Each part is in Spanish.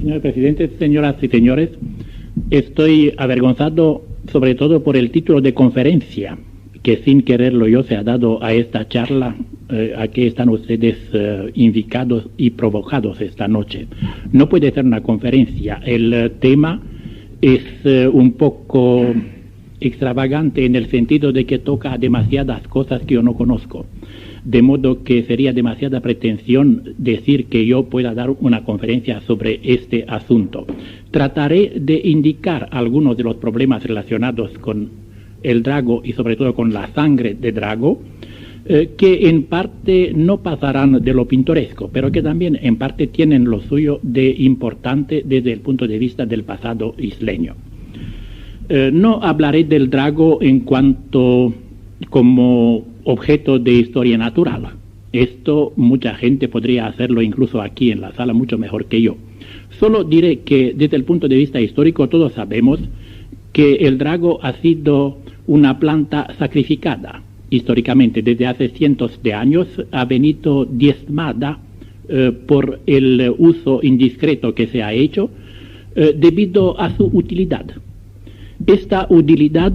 Señor presidente, señoras y señores, estoy avergonzado sobre todo por el título de conferencia que sin quererlo yo se ha dado a esta charla. A que están ustedes invitados y provocados esta noche. No puede ser una conferencia. El tema es un poco extravagante en el sentido de que toca demasiadas cosas que yo no conozco. De modo que sería demasiada pretensión decir que yo pueda dar una conferencia sobre este asunto. Trataré de indicar algunos de los problemas relacionados con el drago y sobre todo con la sangre de drago, que en parte no pasarán de lo pintoresco, pero que también en parte tienen lo suyo de importante desde el punto de vista del pasado isleño. No hablaré del drago en cuanto como objeto de historia natural. Esto mucha gente podría hacerlo incluso aquí en la sala mucho mejor que yo. Solo diré que desde el punto de vista histórico todos sabemos que el drago ha sido una planta sacrificada. Históricamente, desde hace cientos de años, ha venido diezmada por el uso indiscreto que se ha hecho debido a su utilidad. Esta utilidad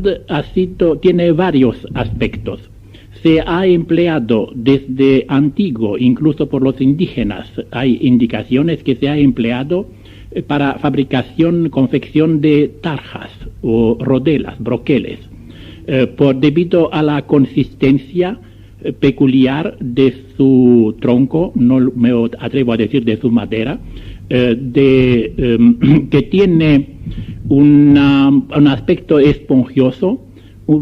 tiene varios aspectos. Se ha empleado desde antiguo, incluso por los indígenas. Hay indicaciones que se ha empleado para fabricación, confección de tarjas o rodelas, broqueles. Debido a la consistencia peculiar de su tronco, no me atrevo a decir de su madera, que tiene un aspecto esponjoso,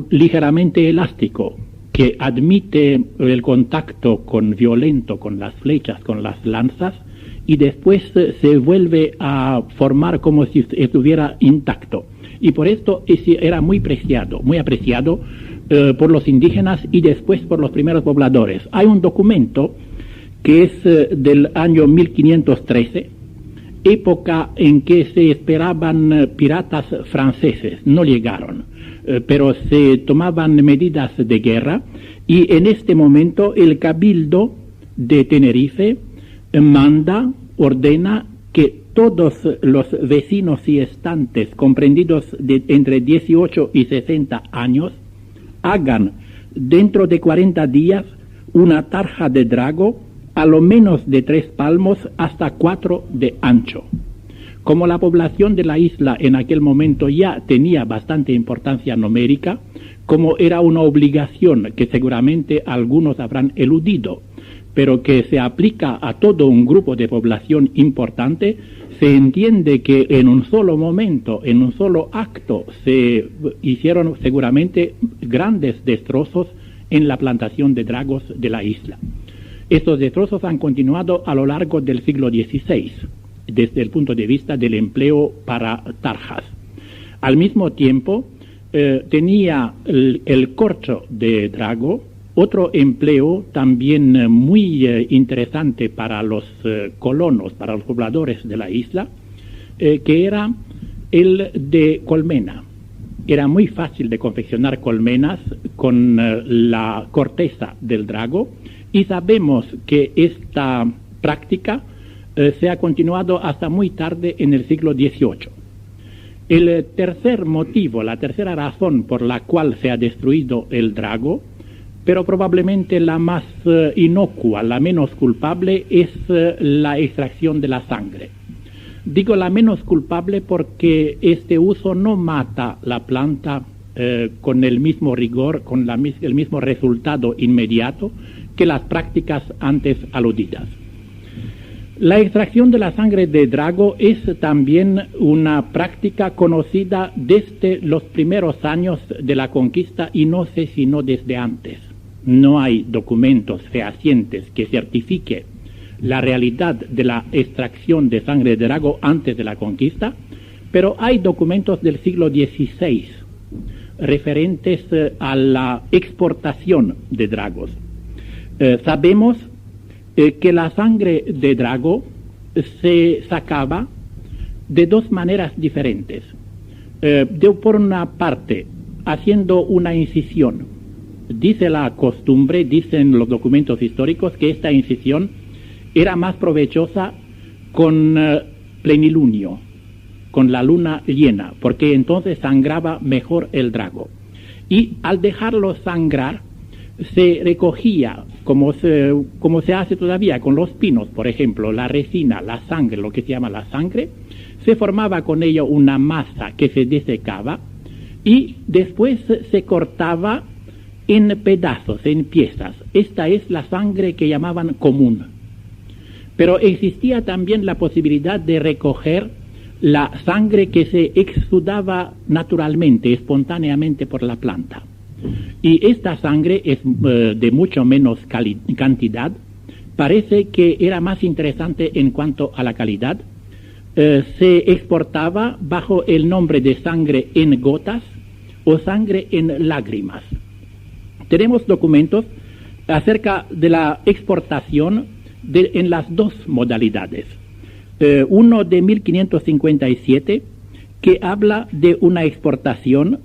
ligeramente elástico, que admite el contacto violento con las flechas, con las lanzas, y después se vuelve a formar como si estuviera intacto. Y por esto era muy apreciado por los indígenas y después por los primeros pobladores. Hay un documento que es del año 1513, época en que se esperaban piratas franceses. No llegaron, pero se tomaban medidas de guerra, y en este momento el Cabildo de Tenerife ordena que todos los vecinos y estantes comprendidos entre 18 y 60 años hagan dentro de 40 días una tarja de drago a lo menos de 3 palmos hasta 4 de ancho. Como la población de la isla en aquel momento ya tenía bastante importancia numérica, como era una obligación que seguramente algunos habrán eludido, pero que se aplica a todo un grupo de población importante, se entiende que en un solo momento, en un solo acto, se hicieron seguramente grandes destrozos en la plantación de dragos de la isla. Estos destrozos han continuado a lo largo del siglo XVI, desde el punto de vista del empleo para tarjas. Al mismo tiempo, tenía el corcho de drago otro empleo también muy interesante para los colonos, para los pobladores de la isla, que era el de colmena. Era muy fácil de confeccionar colmenas con la corteza del drago, y sabemos que esta práctica se ha continuado hasta muy tarde en el siglo XVIII. El tercer motivo, la tercera razón por la cual se ha destruido el drago, pero probablemente la más inocua, la menos culpable, es la extracción de la sangre. Digo la menos culpable porque este uso no mata la planta con el mismo rigor, con el mismo resultado inmediato que las prácticas antes aludidas. La extracción de la sangre de drago es también una práctica conocida desde los primeros años de la conquista, y no sé si no desde antes. No hay documentos fehacientes que certifique la realidad de la extracción de sangre de drago antes de la conquista, pero hay documentos del siglo XVI referentes a la exportación de dragos. Sabemos que la sangre de drago se sacaba de dos maneras diferentes. Por una parte, haciendo una incisión. Dice la costumbre, dicen los documentos históricos, que esta incisión era más provechosa con plenilunio, con la luna llena, porque entonces sangraba mejor el drago. Y al dejarlo sangrar, se recogía, como se hace todavía con los pinos, por ejemplo, la resina, la sangre, lo que se llama la sangre, se formaba con ello una masa que se desecaba y después se cortaba en pedazos, en piezas. Esta es la sangre que llamaban común. Pero existía también la posibilidad de recoger la sangre que se exudaba naturalmente, espontáneamente por la planta. Y esta sangre es de mucho menos cantidad. Parece que era más interesante en cuanto a la calidad. Se exportaba bajo el nombre de sangre en gotas o sangre en lágrimas. Tenemos documentos acerca de la exportación en las dos modalidades. Uno de 1557 que habla de una exportación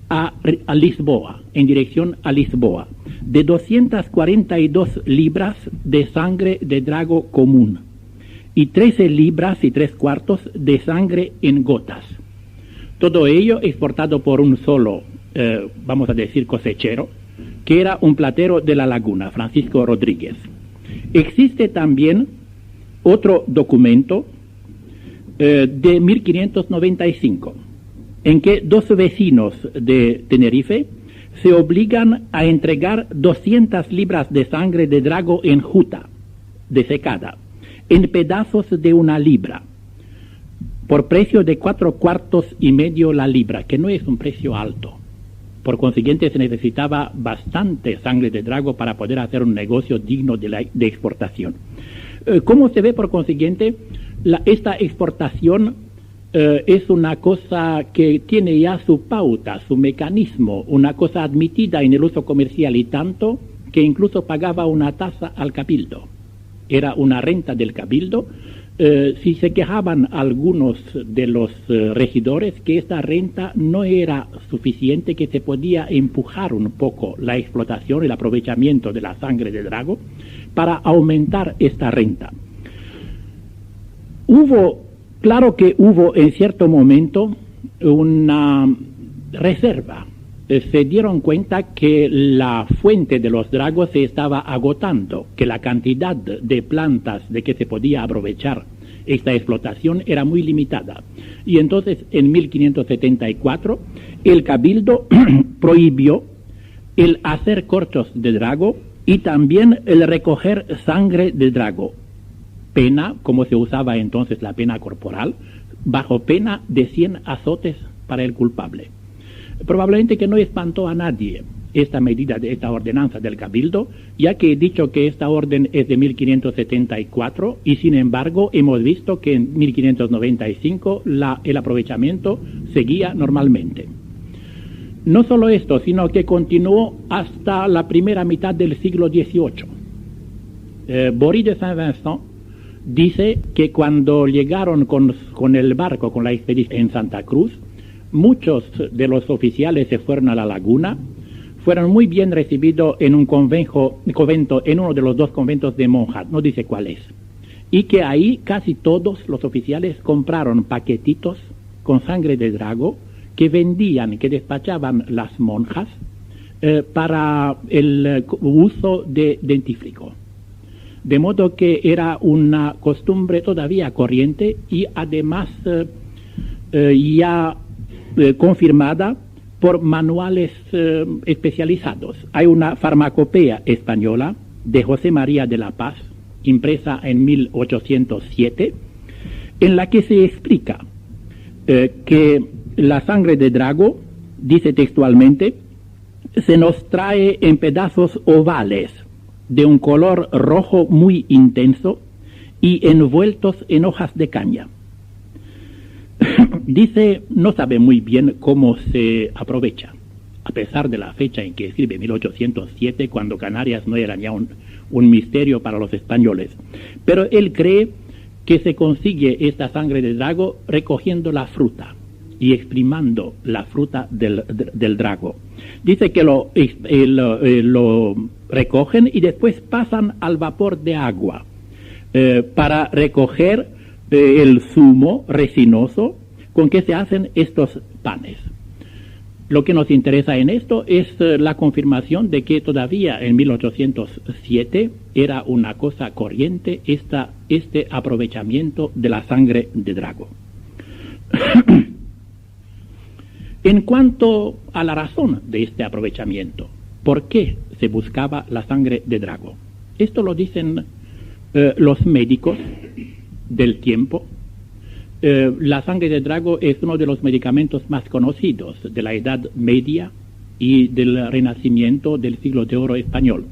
a Lisboa, en dirección a Lisboa, de 242 libras de sangre de drago común y 13 libras y 3/4 de sangre en gotas. Todo ello exportado por un solo, vamos a decir, cosechero, que era un platero de la Laguna, Francisco Rodríguez. Existe también otro documento de 1595, en que dos vecinos de Tenerife se obligan a entregar 200 libras de sangre de drago enjuta, desecada, en pedazos de 1 libra, por precio de 4,25 la libra, que no es un precio alto. Por consiguiente, se necesitaba bastante sangre de drago para poder hacer un negocio digno de exportación. ¿Cómo se ve, por consiguiente? Esta exportación es una cosa que tiene ya su pauta, su mecanismo, una cosa admitida en el uso comercial, y tanto que incluso pagaba una tasa al cabildo. Era una renta del cabildo. Si se quejaban algunos de los regidores que esta renta no era suficiente, que se podía empujar un poco la explotación, el aprovechamiento de la sangre de drago para aumentar esta renta. Claro que hubo en cierto momento una reserva. Se dieron cuenta que la fuente de los dragos se estaba agotando, que la cantidad de plantas de que se podía aprovechar esta explotación era muy limitada. Y entonces, en 1574, el cabildo prohibió el hacer cortos de drago y también el recoger sangre de drago. Pena, como se usaba entonces la pena corporal, bajo pena de 100 azotes para el culpable. Probablemente que no espantó a nadie esta medida, de esta ordenanza del cabildo, ya que he dicho que esta orden es de 1574 y sin embargo hemos visto que en 1595 el aprovechamiento seguía normalmente. No solo esto, sino que continuó hasta la primera mitad del siglo XVIII. Boris de Saint-Vincent dice que cuando llegaron con el barco, con la expedición en Santa Cruz, muchos de los oficiales se fueron a la laguna, fueron muy bien recibidos en un convento, en uno de los dos conventos de monjas, no dice cuál es, y que ahí casi todos los oficiales compraron paquetitos con sangre de drago que vendían, que despachaban las monjas para el uso de dentífrico. De modo que era una costumbre todavía corriente y además ya confirmada por manuales especializados. Hay una farmacopea española de José María de la Paz, impresa en 1807, en la que se explica que la sangre de drago, dice textualmente, se nos trae en pedazos ovales de un color rojo muy intenso y envueltos en hojas de caña. Dice, no sabe muy bien cómo se aprovecha, a pesar de la fecha en que escribe, 1807, cuando Canarias no era ya un misterio para los españoles. Pero él cree que se consigue esta sangre de drago recogiendo la fruta y exprimando la fruta del drago. Dice que lo recogen y después pasan al vapor de agua para recoger el zumo resinoso con que se hacen estos panes. Lo que nos interesa en esto es la confirmación de que todavía en 1807 era una cosa corriente este aprovechamiento de la sangre de drago. En cuanto a la razón de este aprovechamiento, ¿por qué se buscaba la sangre de drago? Esto lo dicen los médicos del tiempo. La sangre de drago es uno de los medicamentos más conocidos de la Edad Media y del Renacimiento del siglo de oro español.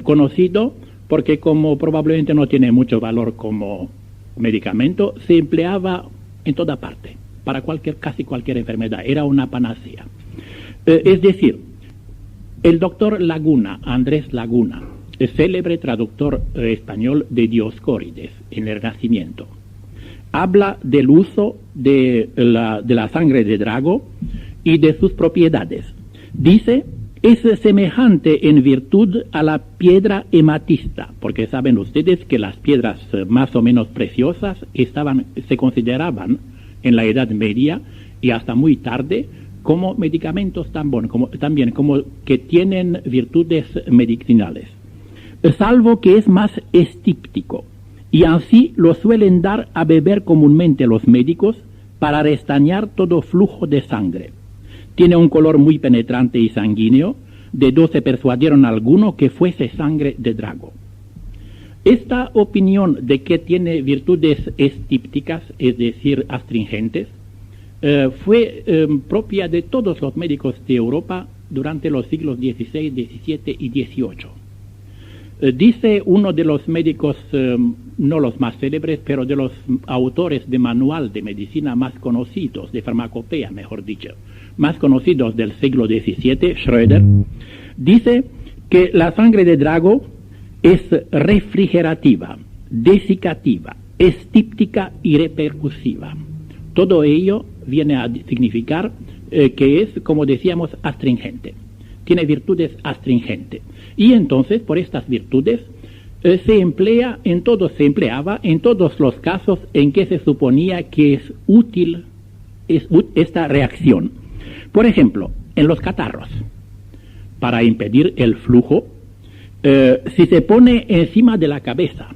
Conocido porque, como probablemente no tiene mucho valor como medicamento, se empleaba en toda parte, para casi cualquier enfermedad. Era una panacea. Es decir, el doctor Laguna, Andrés Laguna, célebre traductor español de Dioscórides en el Renacimiento, habla del uso de la sangre de drago y de sus propiedades. Dice, es semejante en virtud a la piedra hematista, porque saben ustedes que las piedras más o menos preciosas se consideraban en la Edad Media y hasta muy tarde como medicamentos también como que tienen virtudes medicinales, salvo que es más estíptico, y así lo suelen dar a beber comúnmente los médicos para restañar todo flujo de sangre. Tiene un color muy penetrante y sanguíneo, de do se persuadieron alguno que fuese sangre de drago. Esta opinión de que tiene virtudes estípticas, es decir, astringentes, fue propia de todos los médicos de Europa durante los siglos XVI, XVII y XVIII. Dice uno de los médicos, no los más célebres, pero de los autores de manual de medicina más conocidos, de farmacopea, mejor dicho, más conocidos del siglo XVII, Schröder, dice que la sangre de drago es refrigerativa, desicativa, estíptica y repercusiva. Todo ello viene a significar que es, como decíamos, astringente. Tiene virtudes astringentes. Y entonces, por estas virtudes, se empleaba en todos los casos en que se suponía que es útil esta reacción. Por ejemplo, en los catarros, para impedir el flujo, si se pone encima de la cabeza,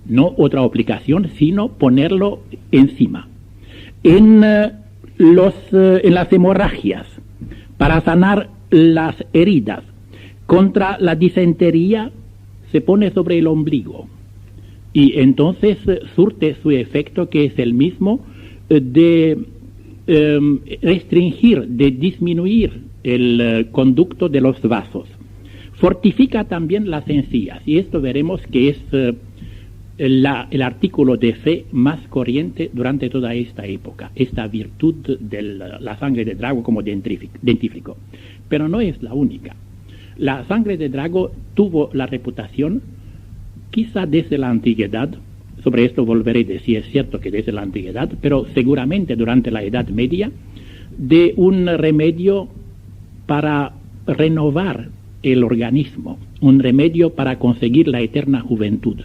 no otra aplicación, sino ponerlo encima. En las hemorragias, para sanar las heridas, contra la disentería, se pone sobre el ombligo y entonces surte su efecto, que es el mismo de restringir, de disminuir el conducto de los vasos. Fortifica también las encías, y esto veremos que es el artículo de fe más corriente durante toda esta época, esta virtud de la sangre de drago como dentífrico. Pero no es la única. La sangre de drago tuvo la reputación, quizá desde la antigüedad, sobre esto volveré a decir, es cierto que desde la antigüedad, pero seguramente durante la Edad Media, de un remedio para renovar el organismo, un remedio para conseguir la eterna juventud.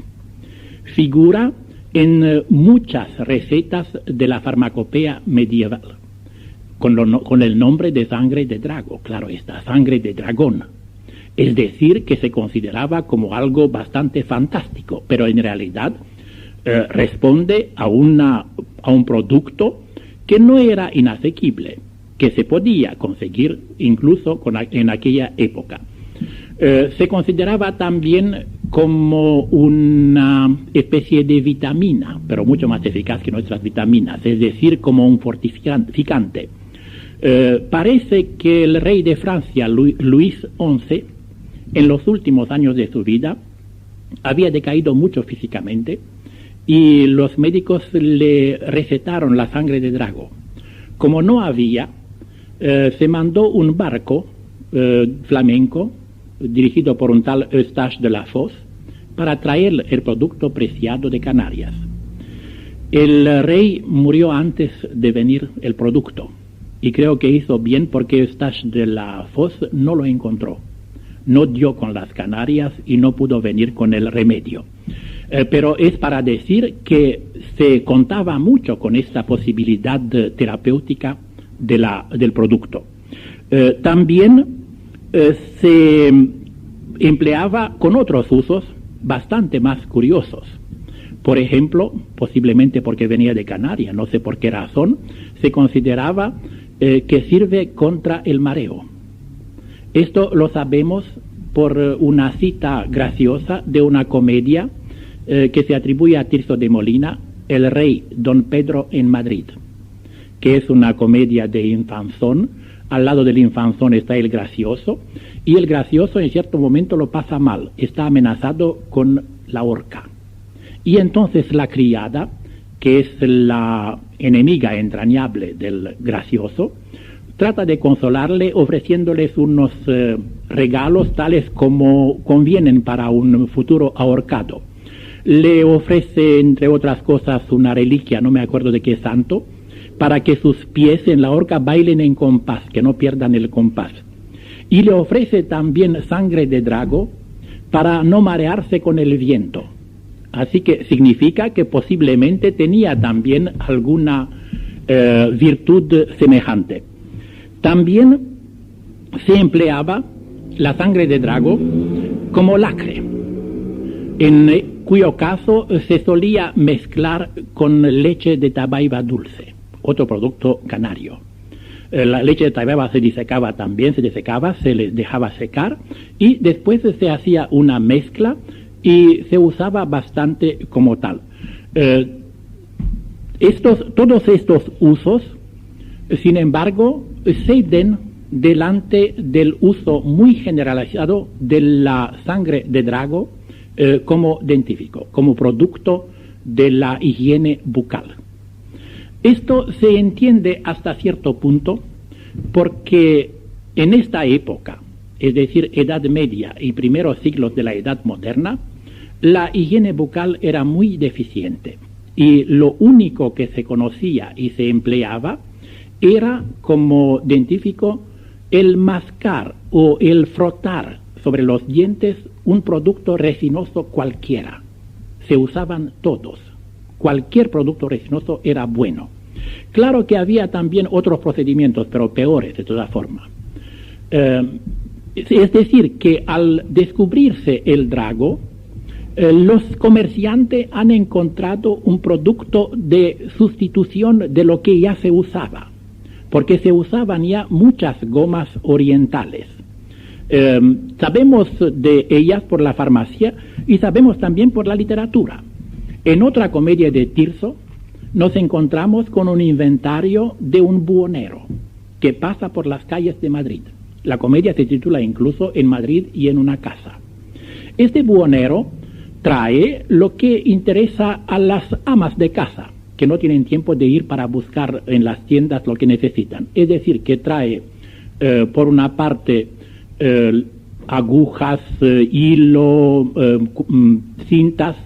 Figura en muchas recetas de la farmacopea medieval, con el nombre de sangre de drago, claro, esta sangre de dragón. Es decir, que se consideraba como algo bastante fantástico, pero en realidad responde a un producto que no era inasequible, que se podía conseguir incluso en aquella época. Se consideraba también como una especie de vitamina, pero mucho más eficaz que nuestras vitaminas, es decir, como un fortificante. Parece que el rey de Francia, Luis XI, en los últimos años de su vida, había decaído mucho físicamente y los médicos le recetaron la sangre de drago. Como no había, se mandó un barco flamenco dirigido por un tal Eustache de la Fosse para traer el producto preciado de Canarias. El rey murió antes de venir el producto y creo que hizo bien, porque Eustache de la Fosse no lo encontró. No dio con las Canarias y no pudo venir con el remedio. Pero es para decir que se contaba mucho con esta posibilidad terapéutica del producto. También se empleaba con otros usos bastante más curiosos. Por ejemplo, posiblemente porque venía de Canarias, no sé por qué razón, se consideraba que sirve contra el mareo. Esto lo sabemos por una cita graciosa de una comedia que se atribuye a Tirso de Molina, El rey Don Pedro en Madrid, que es una comedia de Infanzón. Al lado del Infanzón está el gracioso, y el gracioso en cierto momento lo pasa mal, está amenazado con la horca. Y entonces la criada, que es la enemiga entrañable del gracioso, trata de consolarle ofreciéndoles unos regalos tales como convienen para un futuro ahorcado. Le ofrece, entre otras cosas, una reliquia, no me acuerdo de qué santo, para que sus pies en la horca bailen en compás, que no pierdan el compás. Y le ofrece también sangre de drago para no marearse con el viento. Así que significa que posiblemente tenía también alguna virtud semejante. También se empleaba la sangre de drago como lacre, en cuyo caso se solía mezclar con leche de tabaiba dulce, otro producto canario. La leche de tabaiba se disecaba también, se desecaba, se le dejaba secar y después se hacía una mezcla y se usaba bastante como tal. Todos estos usos, sin embargo, ceden delante del uso muy generalizado de la sangre de drago como dentífico, como producto de la higiene bucal. Esto se entiende hasta cierto punto porque en esta época, es decir, Edad Media y primeros siglos de la Edad Moderna, la higiene bucal era muy deficiente y lo único que se conocía y se empleaba era como dentífico el mascar o el frotar sobre los dientes un producto resinoso cualquiera. Se usaban todos. Cualquier producto resinoso era bueno. Claro que había también otros procedimientos, pero peores de todas formas. Es decir, que al descubrirse el drago, los comerciantes han encontrado un producto de sustitución de lo que ya se usaba, porque se usaban ya muchas gomas orientales. Sabemos de ellas por la farmacia y sabemos también por la literatura. En otra comedia de Tirso nos encontramos con un inventario de un buhonero que pasa por las calles de Madrid. La comedia se titula incluso En Madrid y en una casa. Este buhonero trae lo que interesa a las amas de casa, que no tienen tiempo de ir para buscar en las tiendas lo que necesitan. Es decir, que trae por una parte agujas, hilo, cintas,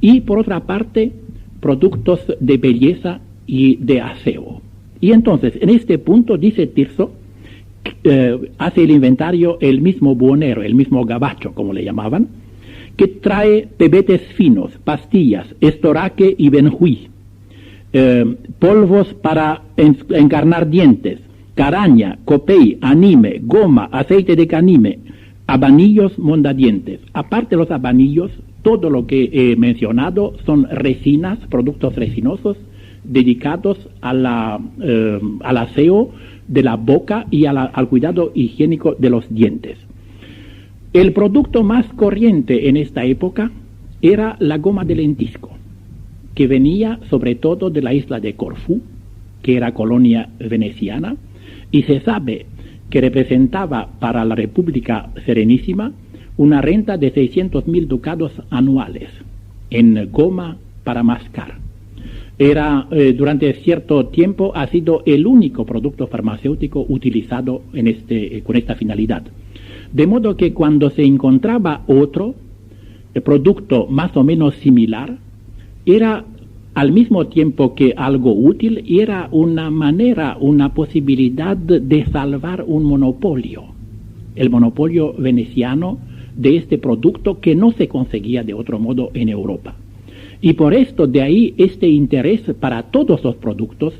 y por otra parte productos de belleza y de aseo. Y entonces, en este punto, dice Tirso, hace el inventario el mismo buhonero, el mismo gabacho, como le llamaban, que trae pebetes finos, pastillas, estoraque y benjuí, polvos para encarnar dientes, caraña, copey, anime, goma, aceite de canime, habanillos mondadientes. Aparte de los habanillos, todo lo que he mencionado son resinas, productos resinosos dedicados al aseo de la boca y al cuidado higiénico de los dientes. El producto más corriente en esta época era la goma de lentisco, que venía sobre todo de la isla de Corfú, que era colonia veneciana, y se sabe que representaba para la República Serenísima una renta de 600.000 ducados anuales en goma para mascar. Durante cierto tiempo ha sido el único producto farmacéutico utilizado con esta finalidad. De modo que cuando se encontraba otro producto más o menos similar, era al mismo tiempo que algo útil y era una manera, una posibilidad de salvar un monopolio. El monopolio veneciano de este producto que no se conseguía de otro modo en Europa. Y por esto de ahí este interés para todos los productos,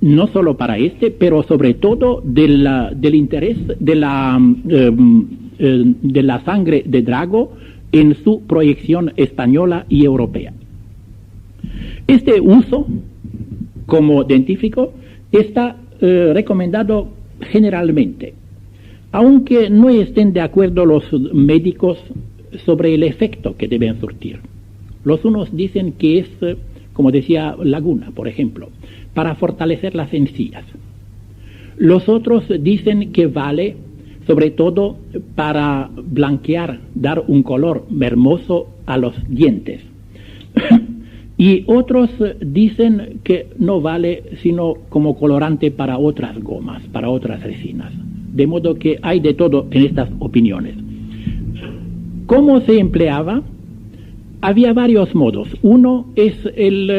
no solo para este, pero sobre todo del interés de la sangre de Drago en su proyección española y europea. Este uso como dentífrico está recomendado generalmente, aunque no estén de acuerdo los médicos sobre el efecto que deben surtir. Los unos dicen que es, como decía Laguna, por ejemplo, para fortalecer las encías. Los otros dicen que vale sobre todo para blanquear, dar un color hermoso a los dientes. Y otros dicen que no vale sino como colorante para otras gomas, para otras resinas. De modo que hay de todo en estas opiniones. ¿Cómo se empleaba? Había varios modos. Uno es el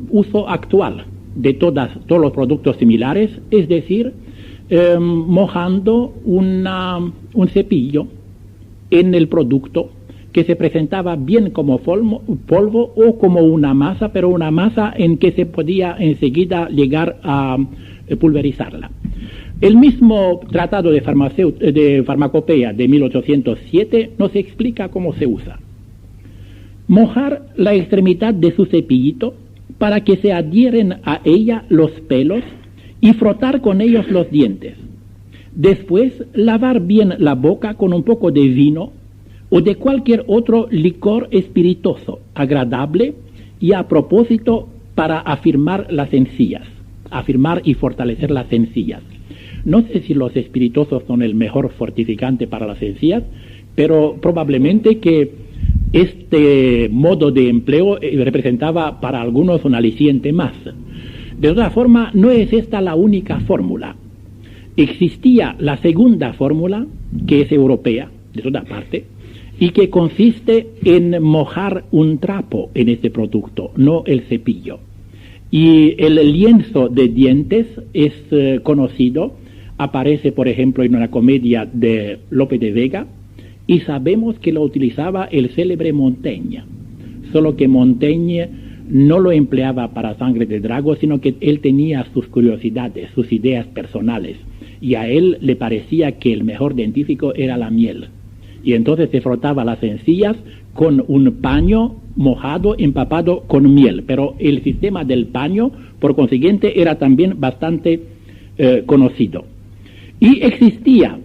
uso actual de todos los productos similares, es decir, mojando un cepillo en el producto que se presentaba bien como polvo o como una masa, pero una masa en que se podía enseguida llegar a pulverizarla. El mismo tratado de farmacopea de 1807 nos explica cómo se usa. Mojar la extremidad de su cepillito para que se adhieren a ella los pelos y frotar con ellos los dientes. Después, lavar bien la boca con un poco de vino o de cualquier otro licor espirituoso, agradable y a propósito para afirmar las encías, afirmar y fortalecer las encías. No sé si los espirituosos son el mejor fortificante para las encías, pero probablemente que este modo de empleo representaba para algunos un aliciente más. De otra forma, no es esta la única fórmula. Existía la segunda fórmula, que es europea, de toda parte, y que consiste en mojar un trapo en este producto, no el cepillo. Y el lienzo de dientes es conocido, aparece por ejemplo en una comedia de Lope de Vega, y sabemos que lo utilizaba el célebre Montaigne, solo que Montaigne no lo empleaba para sangre de Drago, sino que él tenía sus curiosidades, sus ideas personales, y a él le parecía que el mejor dentífrico era la miel. Y entonces se frotaba las encías con un paño mojado, empapado con miel, pero el sistema del paño, por consiguiente, era también bastante conocido. Y existía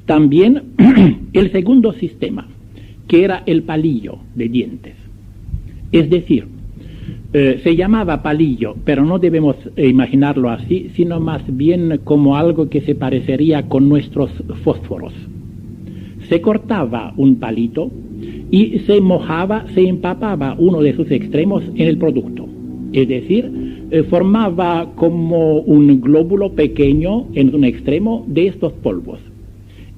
también el segundo sistema, que era el palillo de dientes. Es decir, se llamaba palillo, pero no debemos imaginarlo así, sino más bien como algo que se parecería con nuestros fósforos. Se cortaba un palito y se mojaba, se empapaba uno de sus extremos en el producto. Es decir, formaba como un glóbulo pequeño en un extremo de estos polvos.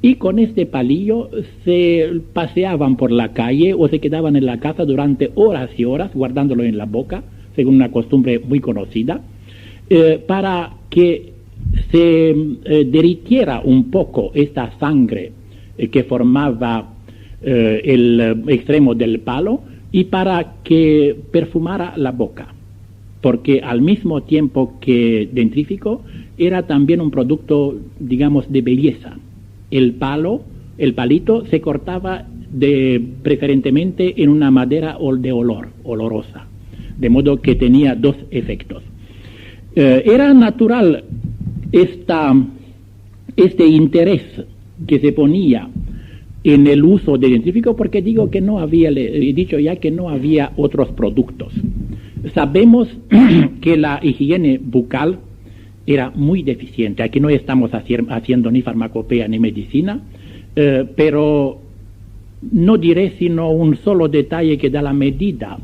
Y con este palillo se paseaban por la calle o se quedaban en la casa durante horas y horas guardándolo en la boca, según una costumbre muy conocida, para que se derritiera un poco esta sangre que formaba el extremo del palo y para que perfumara la boca, porque al mismo tiempo que dentífrico era también un producto, digamos, de belleza. El palito se cortaba preferentemente en una madera de olorosa, de modo que tenía dos efectos. Era natural este interés que se ponía en el uso de dentífrico, porque digo que no había, he dicho ya que no había otros productos. Sabemos que la higiene bucal era muy deficiente. Aquí no estamos haciendo ni farmacopea ni medicina, pero no diré sino un solo detalle que da la medida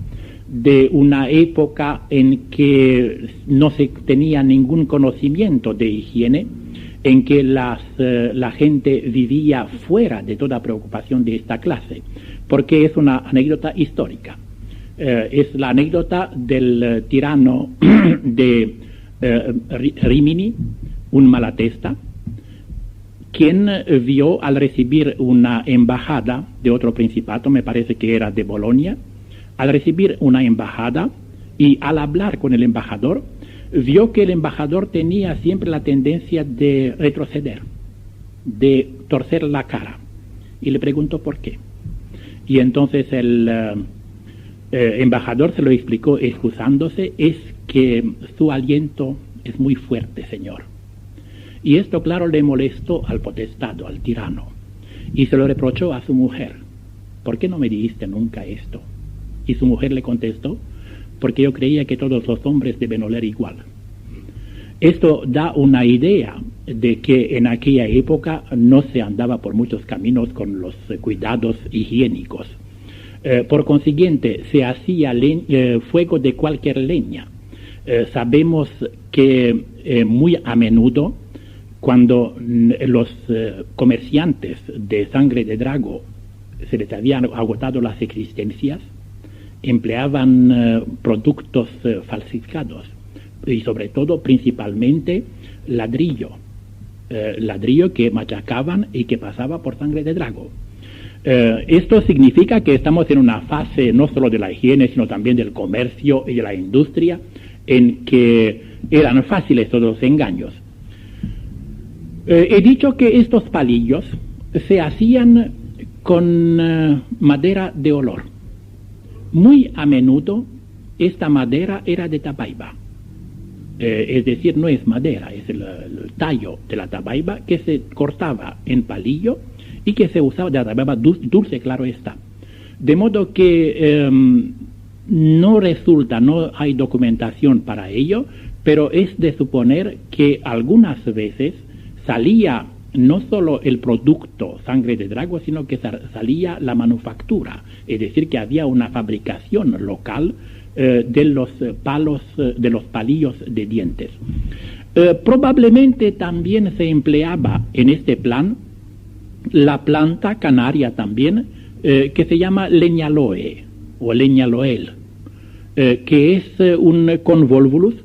de una época en que no se tenía ningún conocimiento de higiene, en que la gente vivía fuera de toda preocupación de esta clase, porque es una anécdota histórica. Es la anécdota del tirano de Rimini, un Malatesta, quien vio al recibir una embajada de otro principato, me parece que era de Bolonia, al recibir una embajada y al hablar con el embajador, vio que el embajador tenía siempre la tendencia de retroceder, de torcer la cara, y le preguntó por qué. Y entonces el embajador se lo explicó excusándose: es que su aliento es muy fuerte, señor. Y esto, claro, le molestó al potestado, al tirano, y se lo reprochó a su mujer: ¿por qué no me dijiste nunca esto? Y su mujer le contestó: porque yo creía que todos los hombres deben oler igual. Esto da una idea de que en aquella época no se andaba por muchos caminos con los cuidados higiénicos. Por consiguiente, se hacía fuego de cualquier leña. Sabemos que muy a menudo, cuando los comerciantes de sangre de drago se les habían agotado las existencias, empleaban productos falsificados, y sobre todo, principalmente, ladrillo que machacaban y que pasaba por sangre de drago. Esto significa que estamos en una fase no solo de la higiene, sino también del comercio y de la industria, en que eran fáciles todos los engaños. He dicho que estos palillos se hacían con madera de olor. Muy a menudo esta madera era de tabaiba, es decir, no es madera, es el tallo de la tabaiba que se cortaba en palillo y que se usaba de la tabaiba dulce, claro está. De modo que no hay documentación para ello, pero es de suponer que algunas veces salía no solo el producto sangre de drago, sino que salía la manufactura, es decir, que había una fabricación local de los palillos de dientes. Probablemente también se empleaba en este plan la planta canaria también, que se llama leñaloe o leñaloel, que es un convolvulus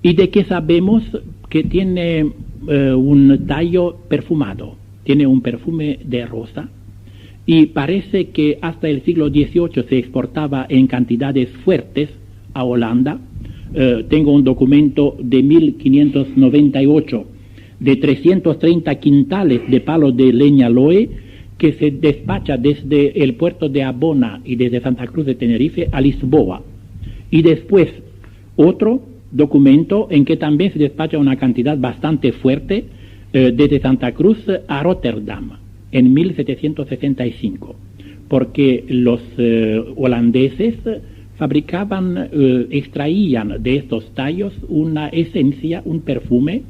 y de que sabemos que tiene un tallo perfumado, tiene un perfume de rosa, y parece que hasta el siglo XVIII se exportaba en cantidades fuertes a Holanda. Tengo un documento de 1598 de 330 quintales de palo de leñaloe que se despacha desde el puerto de Abona y desde Santa Cruz de Tenerife a Lisboa. Y después otro documento en que también se despacha una cantidad bastante fuerte desde Santa Cruz a Rotterdam en 1765, porque los holandeses extraían de estos tallos una esencia, un perfume,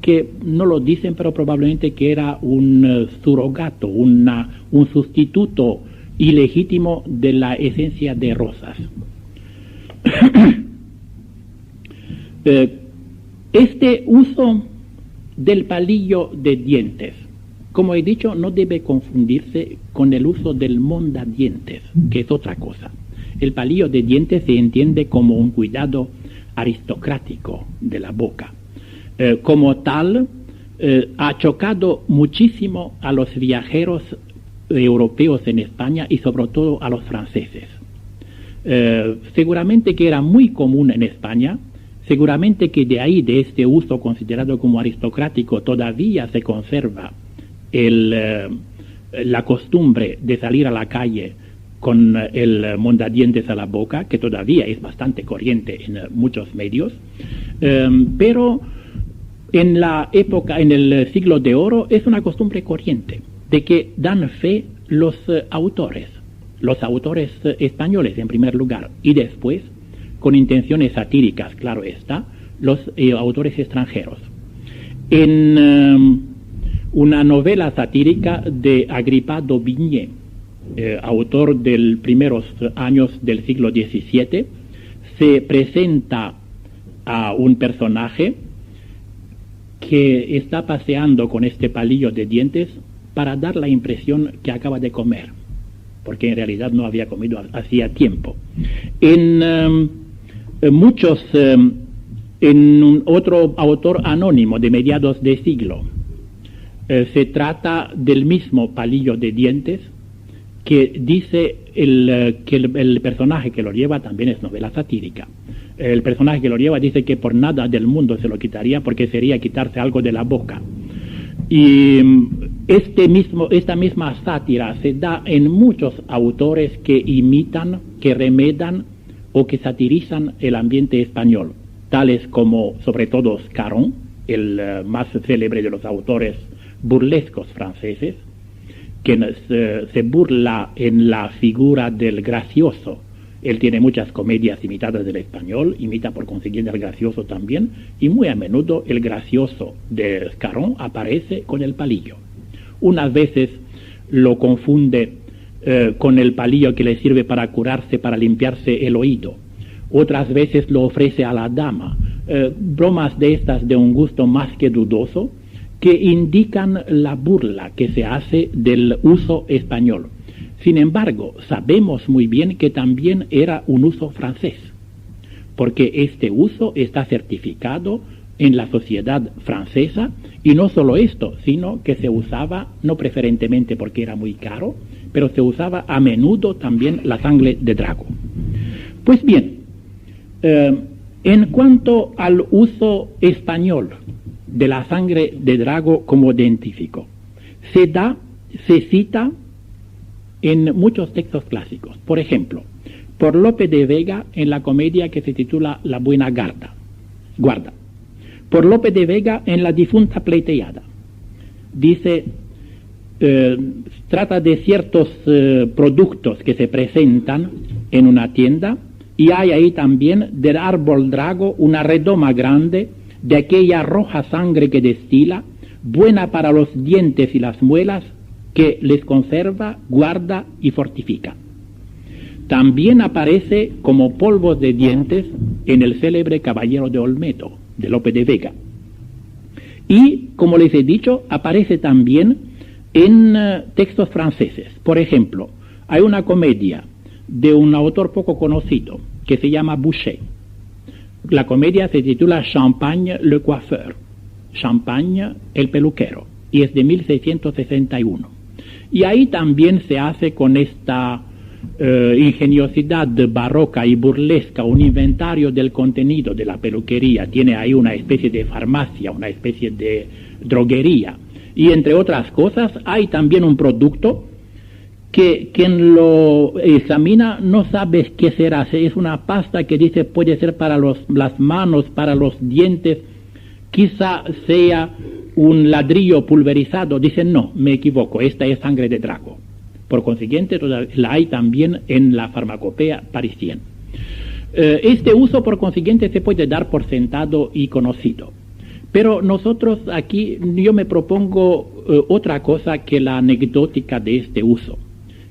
que no lo dicen, pero probablemente que era un surrogato, un sustituto ilegítimo de la esencia de rosas. Este uso del palillo de dientes, como he dicho, no debe confundirse con el uso del mondadientes, que es otra cosa. El palillo de dientes se entiende como un cuidado aristocrático de la boca. Como tal, ha chocado muchísimo a los viajeros europeos en España y sobre todo a los franceses. Seguramente que era muy común en España, seguramente que de ahí, de este uso considerado como aristocrático, todavía se conserva la costumbre de salir a la calle con el mondadientes a la boca, que todavía es bastante corriente en muchos medios, pero en la época, en el siglo de oro, es una costumbre corriente, de que dan fe los autores españoles en primer lugar, y después, con intenciones satíricas, claro está, los autores extranjeros. En una novela satírica de Agripado Vigné, autor de primeros años del siglo XVII, se presenta a un personaje que está paseando con este palillo de dientes para dar la impresión que acaba de comer, porque en realidad no había comido hacía tiempo. En otro autor anónimo de mediados de siglo, Se trata del mismo palillo de dientes que dice que el personaje que lo lleva también es novela satírica. El personaje que lo lleva dice que por nada del mundo se lo quitaría porque sería quitarse algo de la boca. Y esta misma sátira se da en muchos autores que imitan, que remedan o que satirizan el ambiente español, tales como sobre todo Scarron, el más célebre de los autores burlescos franceses, que se burla en la figura del gracioso. Él tiene muchas comedias imitadas del español, imita por consiguiente al gracioso también, y muy a menudo el gracioso de Scarron aparece con el palillo. Unas veces lo confunde con el palillo que le sirve para curarse, para limpiarse el oído. Otras veces lo ofrece a la dama. Bromas de estas de un gusto más que dudoso, que indican la burla que se hace del uso español. Sin embargo, sabemos muy bien que también era un uso francés, porque este uso está certificado en la sociedad francesa, y no solo esto, sino que se usaba, no preferentemente porque era muy caro, pero se usaba a menudo también la sangre de drago. Pues bien, en cuanto al uso español de la sangre de drago como dentífico, se cita en muchos textos clásicos. Por ejemplo, por Lope de Vega en la comedia que se titula La Buena Guarda. Por Lope de Vega en La Difunta Pleiteada. Dice, trata de ciertos productos que se presentan en una tienda, y hay ahí también del árbol drago una redoma grande de aquella roja sangre que destila, buena para los dientes y las muelas, que les conserva, guarda y fortifica. También aparece como polvos de dientes en el célebre Caballero de Olmedo, de Lope de Vega. Y, como les he dicho, aparece también en textos franceses. Por ejemplo, hay una comedia de un autor poco conocido que se llama Boucher. La comedia se titula Champagne le coiffeur, Champagne el peluquero, y es de 1661. Y ahí también se hace con esta ingeniosidad barroca y burlesca un inventario del contenido de la peluquería. Tiene ahí una especie de farmacia, una especie de droguería. Y entre otras cosas hay también un producto que quien lo examina no sabe qué será. Es una pasta que dice puede ser para las manos, para los dientes, quizá sea un ladrillo pulverizado. Dicen no, me equivoco, esta es sangre de drago. Por consiguiente, la hay también en la farmacopea parisiense. Este uso, por consiguiente, se puede dar por sentado y conocido. Pero nosotros aquí, yo me propongo otra cosa que la anecdótica de este uso.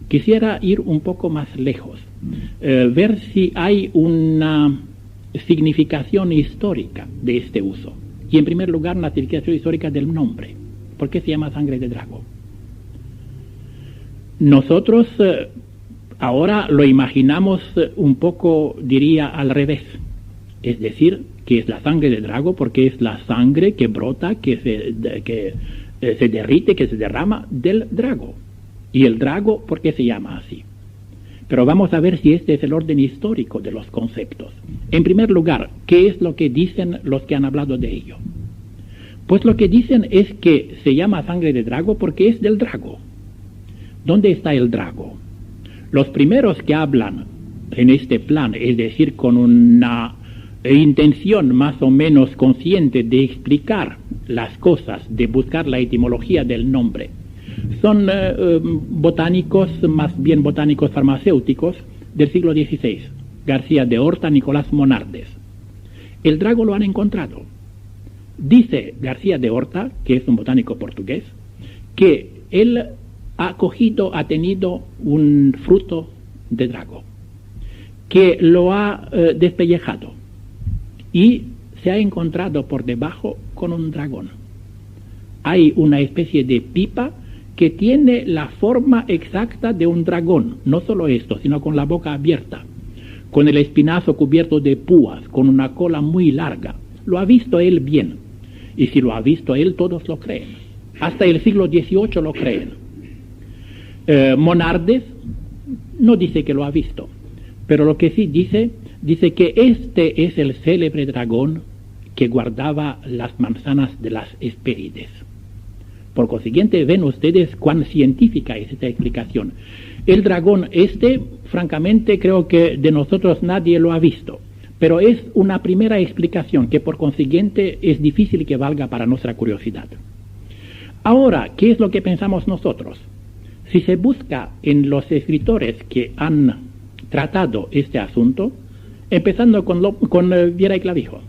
Quisiera ir un poco más lejos, ver si hay una significación histórica de este uso. Y en primer lugar, una significación histórica del nombre. ¿Por qué se llama sangre de drago? Nosotros ahora lo imaginamos un poco, diría, al revés. Es decir, que es la sangre de drago porque es la sangre que brota, que se derrite, que se derrama del drago. Y el drago, ¿por qué se llama así? Pero vamos a ver si este es el orden histórico de los conceptos. En primer lugar, ¿qué es lo que dicen los que han hablado de ello? Pues lo que dicen es que se llama sangre de drago porque es del drago. ¿Dónde está el drago? Los primeros que hablan en este plan, es decir, con una intención más o menos consciente de explicar las cosas, de buscar la etimología del nombre, son botánicos, más bien botánicos farmacéuticos del siglo XVI, García de Horta, Nicolás Monardes. El drago lo han encontrado. Dice García de Horta, que es un botánico portugués, que él ha tenido un fruto de drago, que lo ha despellejado y se ha encontrado por debajo con un dragón. Hay una especie de pipa que tiene la forma exacta de un dragón, no solo esto, sino con la boca abierta, con el espinazo cubierto de púas, con una cola muy larga. Lo ha visto él bien, y si lo ha visto él, todos lo creen. Hasta el siglo XVIII lo creen. Monardes no dice que lo ha visto, pero lo que sí dice que este es el célebre dragón que guardaba las manzanas de las Hespérides. Por consiguiente, ven ustedes cuán científica es esta explicación. El dragón francamente, creo que de nosotros nadie lo ha visto, pero es una primera explicación que por consiguiente es difícil que valga para nuestra curiosidad. Ahora, ¿qué es lo que pensamos nosotros? Si se busca en los escritores que han tratado este asunto, empezando con Viera y Clavijo,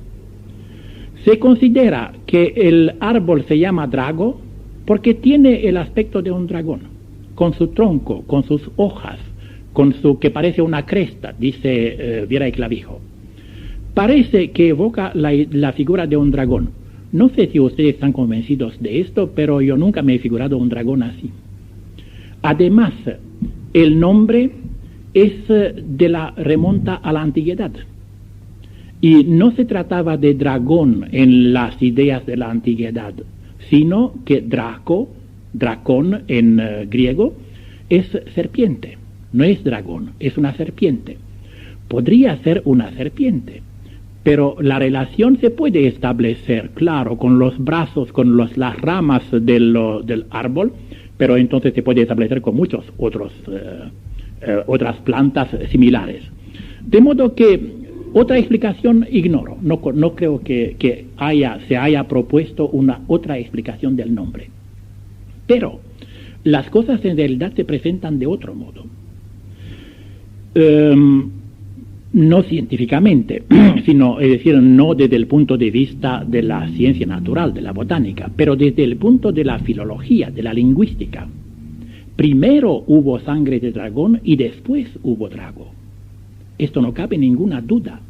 se considera que el árbol se llama drago porque tiene el aspecto de un dragón, con su tronco, con sus hojas, que parece una cresta, dice Viera y Clavijo. Parece que evoca la figura de un dragón. No sé si ustedes están convencidos de esto, pero yo nunca me he figurado un dragón así. Además, el nombre remonta a la antigüedad. Y no se trataba de dragón en las ideas de la antigüedad, sino que dracón en griego, es serpiente. No es dragón, es una serpiente. Podría ser una serpiente, pero la relación se puede establecer, claro, con los brazos, con las ramas del árbol, pero entonces se puede establecer con muchos otras plantas similares. De modo que otra explicación ignoro, no creo que se haya propuesto una otra explicación del nombre. Pero las cosas en realidad se presentan de otro modo. No científicamente, sino, es decir, no desde el punto de vista de la ciencia natural, de la botánica, pero desde el punto de la filología, de la lingüística. Primero hubo sangre de dragón y después hubo drago. Esto no cabe ninguna duda,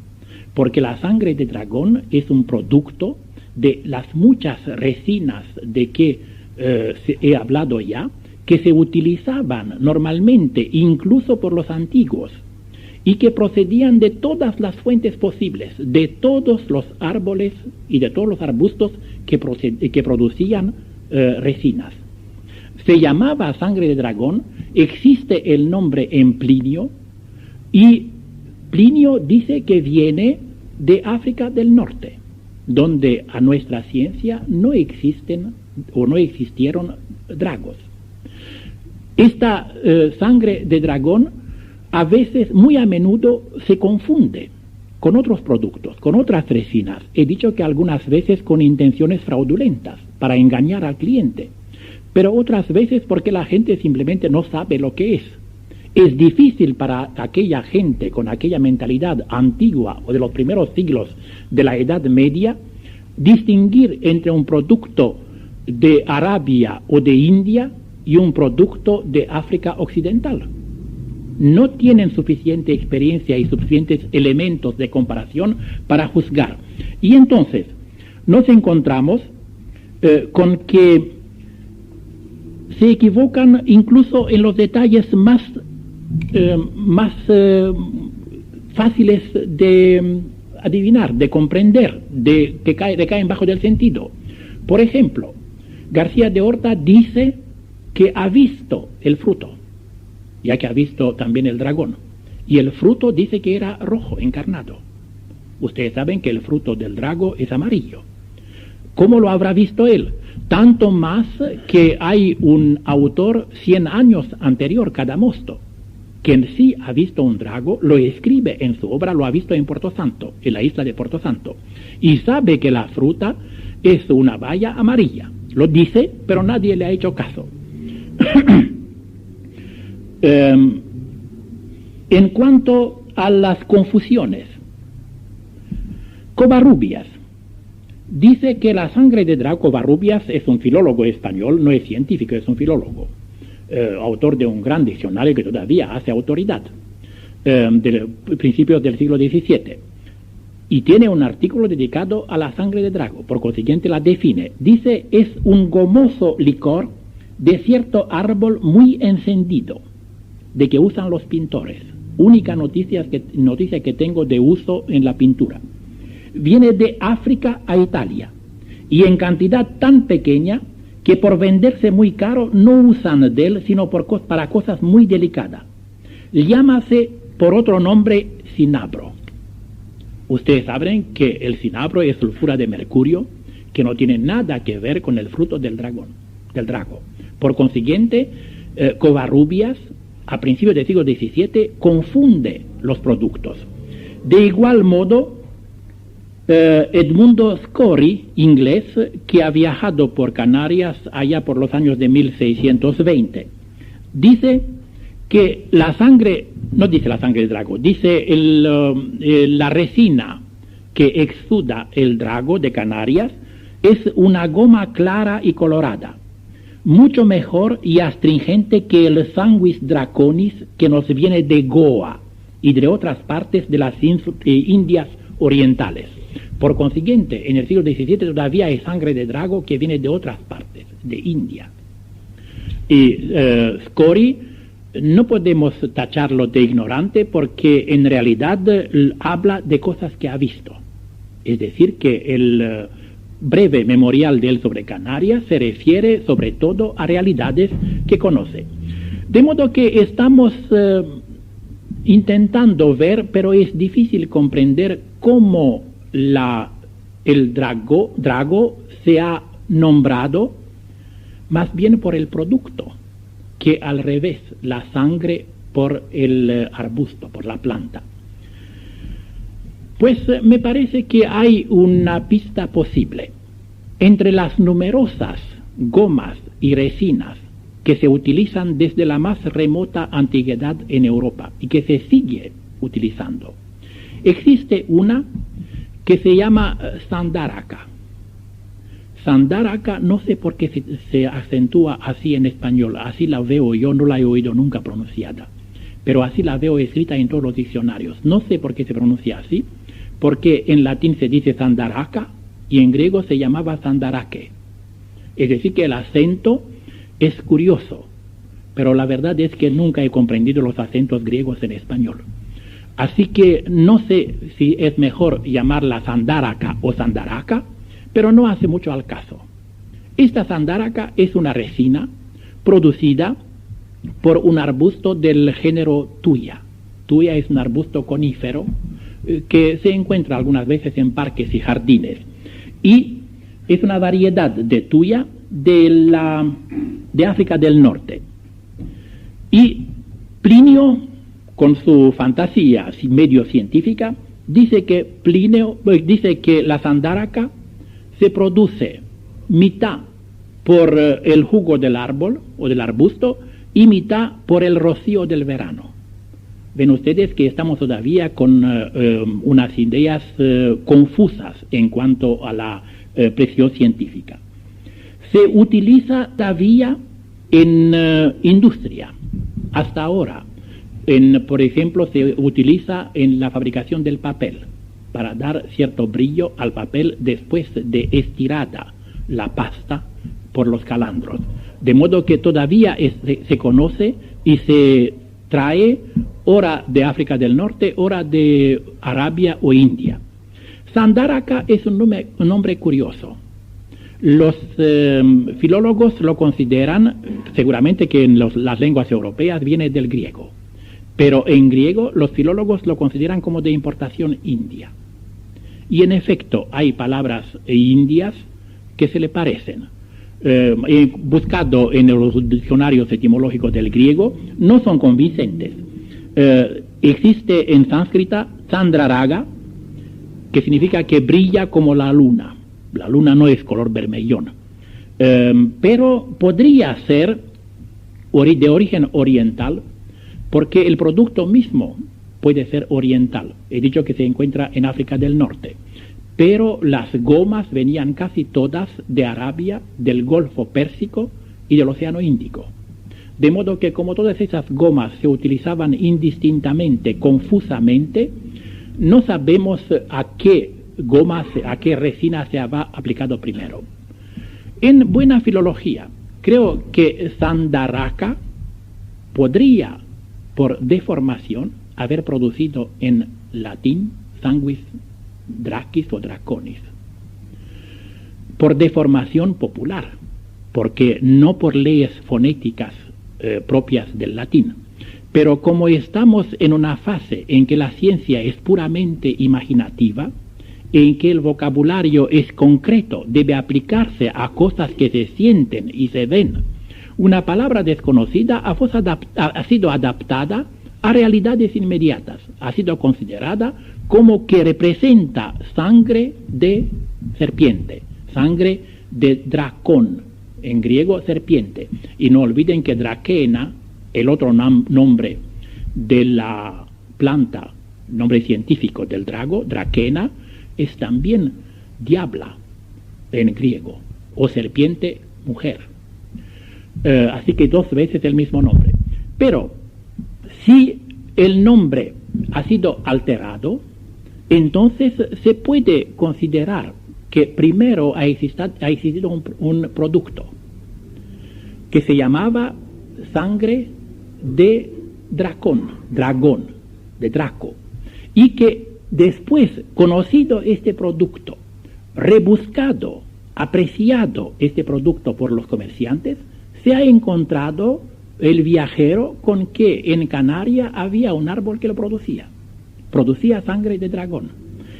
porque la sangre de dragón es un producto de las muchas resinas de que he hablado ya, que se utilizaban normalmente incluso por los antiguos, y que procedían de todas las fuentes posibles, de todos los árboles y de todos los arbustos que producían resinas. Se llamaba sangre de dragón, existe el nombre en Plinio, y Plinio dice que viene de África del Norte, donde a nuestra ciencia no existen o no existieron dragos. Esta sangre de dragón a veces, muy a menudo, se confunde con otros productos, con otras resinas. He dicho que algunas veces con intenciones fraudulentas, para engañar al cliente, pero otras veces porque la gente simplemente no sabe lo que es. Es difícil para aquella gente con aquella mentalidad antigua o de los primeros siglos de la Edad Media distinguir entre un producto de Arabia o de India y un producto de África Occidental. No tienen suficiente experiencia y suficientes elementos de comparación para juzgar. Y entonces nos encontramos con que se equivocan incluso en los detalles más fáciles de adivinar, de comprender, que caen bajo del sentido. Por ejemplo, García de Horta dice que ha visto el fruto, ya que ha visto también el dragón, y el fruto dice que era rojo, encarnado. Ustedes saben que el fruto del drago es amarillo. ¿Cómo lo habrá visto él? Tanto más que hay un autor 100 años anterior, Cadamosto, que en sí ha visto un drago, lo escribe en su obra, lo ha visto en Porto Santo, en la isla de Porto Santo, y sabe que la fruta es una baya amarilla. Lo dice, pero nadie le ha hecho caso. En cuanto a las confusiones, Covarrubias dice que la sangre de drago, Covarrubias es un filólogo español, no es científico, es un filólogo, autor de un gran diccionario que todavía hace autoridad, de principios del siglo XVII, y tiene un artículo dedicado a la sangre de drago, por consiguiente la define. Dice, es un gomoso licor de cierto árbol muy encendido, de que usan los pintores. Única noticia que tengo de uso en la pintura. Viene de África a Italia, y en cantidad tan pequeña que por venderse muy caro no usan de él sino para cosas muy delicadas. Llámase por otro nombre cinabro. Ustedes saben que el cinabro es sulfura de mercurio, que no tiene nada que ver con el fruto del drago. Por consiguiente, Covarrubias, a principios del siglo XVII, confunde los productos. De igual modo, Edmundo Scory, inglés, que ha viajado por Canarias allá por los años de 1620, dice que la sangre, no dice la sangre del drago, dice la resina que exuda el drago de Canarias es una goma clara y colorada, mucho mejor y astringente que el sanguis draconis que nos viene de Goa y de otras partes de las Indias orientales. Por consiguiente, en el siglo XVII todavía hay sangre de drago que viene de otras partes, de India. Y Scory no podemos tacharlo de ignorante porque en realidad habla de cosas que ha visto. Es decir, que el breve memorial de él sobre Canarias se refiere sobre todo a realidades que conoce. De modo que estamos intentando ver, pero es difícil comprender cómo el drago se ha nombrado más bien por el producto, que al revés, la sangre por el arbusto, por la planta. Pues me parece que hay una pista posible. Entre las numerosas gomas y resinas que se utilizan desde la más remota antigüedad en Europa y que se sigue utilizando, existe una que se llama Sandaraca. Sandaraca, no sé por qué se acentúa así en español, así la veo, yo no la he oído nunca pronunciada, pero así la veo escrita en todos los diccionarios. No sé por qué se pronuncia así, porque en latín se dice Sandaraca y en griego se llamaba Sandarake. Es decir, que el acento es curioso, pero la verdad es que nunca he comprendido los acentos griegos en español. Así que no sé si es mejor llamarla Sandaraca o Sandaraca, pero no hace mucho al caso. Esta Sandaraca es una resina producida por un arbusto del género Tuya. Tuya es un arbusto conífero que se encuentra algunas veces en parques y jardines. Y es una variedad de Tuya de África del Norte. Y Plinio, con su fantasía medio científica, dice que la Sandaraca se produce mitad por el jugo del árbol o del arbusto y mitad por el rocío del verano. Ven ustedes que estamos todavía con unas ideas confusas en cuanto a la precisión científica. Se utiliza todavía en industria, hasta ahora. Por ejemplo, se utiliza en la fabricación del papel, para dar cierto brillo al papel después de estirada la pasta por los calandros. De modo que todavía se conoce y se trae ora de África del Norte, ora de Arabia o India. Sandaraca es un nombre curioso. Los filólogos lo consideran, seguramente que en las lenguas europeas viene del griego, pero en griego los filólogos lo consideran como de importación india. Y en efecto hay palabras indias que se le parecen. He buscado en los diccionarios etimológicos del griego, no son convincentes. Existe en sánscrita Chandraraga, que significa que brilla como la luna. La luna no es color vermellón. Pero podría ser de origen oriental, porque el producto mismo puede ser oriental. He dicho que se encuentra en África del Norte, pero las gomas venían casi todas de Arabia, del Golfo Pérsico y del Océano Índico. De modo que como todas esas gomas se utilizaban indistintamente, confusamente, no sabemos a qué resina se había aplicado primero. En buena filología, creo que Sandaraca podría, por deformación, haber producido en latín sanguis dracis o draconis, por deformación popular, porque no por leyes fonéticas propias del latín. Pero como estamos en una fase en que la ciencia es puramente imaginativa, en que el vocabulario es concreto, debe aplicarse a cosas que se sienten y se ven, una palabra desconocida ha sido adaptada a realidades inmediatas, ha sido considerada como que representa sangre de serpiente, sangre de dracón, en griego serpiente. Y no olviden que draquena, el otro nombre de la planta, nombre científico del drago, draquena, es también diabla en griego, o serpiente mujer. Así que 2 veces el mismo nombre. Pero si el nombre ha sido alterado, entonces se puede considerar que primero ha existido un producto que se llamaba sangre de dragón, de Draco, y que después, conocido este producto, rebuscado, apreciado este producto por los comerciantes, se ha encontrado el viajero con que en Canarias había un árbol que lo producía sangre de dragón.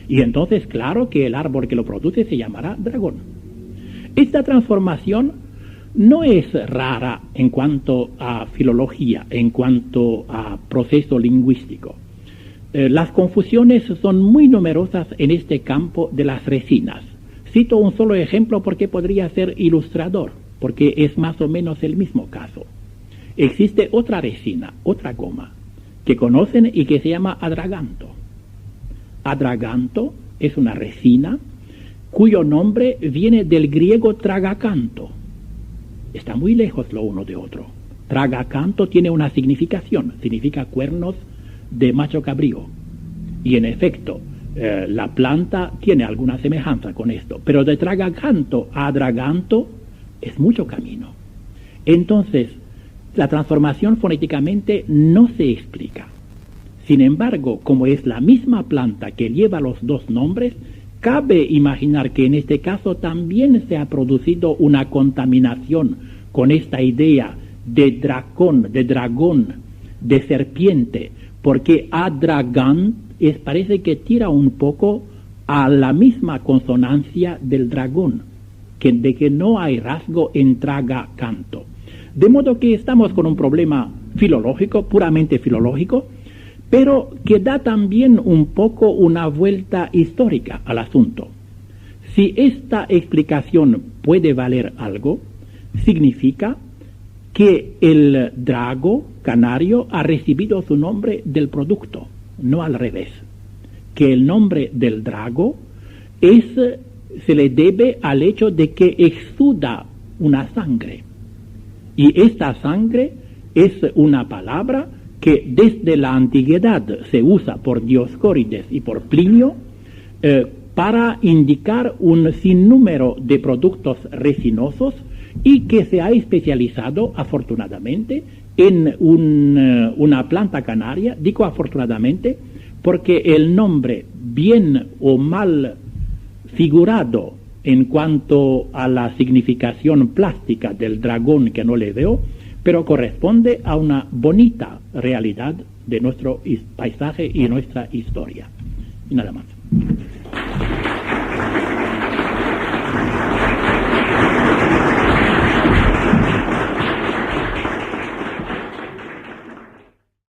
Y entonces, claro que el árbol que lo produce se llamará dragón. Esta transformación no es rara en cuanto a filología, en cuanto a proceso lingüístico. Las confusiones son muy numerosas en este campo de las resinas. Cito un solo ejemplo porque podría ser ilustrador, porque es más o menos el mismo caso. Existe otra resina, otra goma, que conocen y que se llama adraganto. Adraganto es una resina cuyo nombre viene del griego tragacanto. Está muy lejos lo uno de otro. Tragacanto tiene una significación, significa cuernos de macho cabrío. Y en efecto, la planta tiene alguna semejanza con esto, pero de tragacanto a adraganto es mucho camino. Entonces, la transformación fonéticamente no se explica. Sin embargo, como es la misma planta que lleva los 2 nombres, cabe imaginar que en este caso también se ha producido una contaminación con esta idea de dragón, de serpiente, porque adragán parece que tira un poco a la misma consonancia del dragón, de que no hay rasgo en tragacanto. De modo que estamos con un problema filológico, puramente filológico, pero que da también un poco una vuelta histórica al asunto. Si esta explicación puede valer algo, significa que el drago canario ha recibido su nombre del producto, no al revés. Que el nombre del drago se le debe al hecho de que exuda una sangre. Y esta sangre es una palabra que desde la antigüedad se usa por Dioscórides y por Plinio para indicar un sinnúmero de productos resinosos y que se ha especializado afortunadamente en una planta canaria. Digo afortunadamente porque el nombre bien o mal figurado en cuanto a la significación plástica del dragón, que no le veo, pero corresponde a una bonita realidad de nuestro paisaje y nuestra historia. Y nada más.